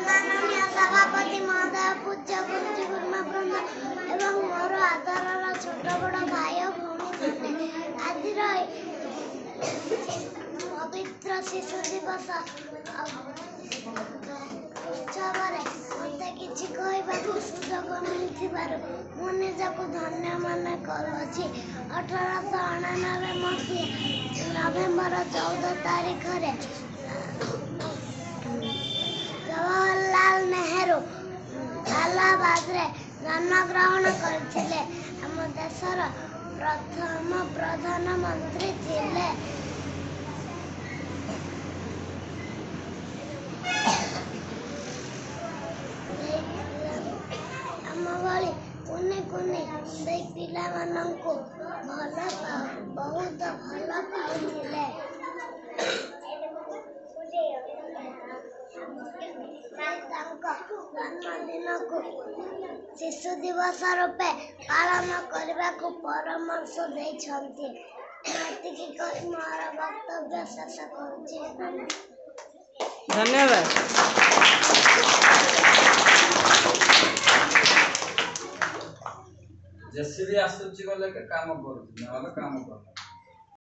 माननीय सभापति महोदय पूज्य गुरुजी गुरुमावृंद एवं मोर आदरर छोट बड़ भाई भौणी आज पवित्र शिशु दिवस उत्सव मत किसी कहवाक सुजोग मिलू मु निजक धन्य मन करुँची 1899 मसीहा नवेम्बर 14 तारीख जवाहरलाल नेहरू इलाहाबाद रे जन्म ग्रहण करथिले। हम देशर प्रथम प्रधानमंत्री थिले। हम भली कुनी कुनी से पिला मानंको बहुत भल पाउथिले। जन्मदिन को शिशु दिवस रूपे पालन करने को परामर्श देइछन्ति। एतिकी कहि मोर वक्तव्य शेष करुछि। धन्यवाद। जेसीबी आसुची गले के काम करू न काम कर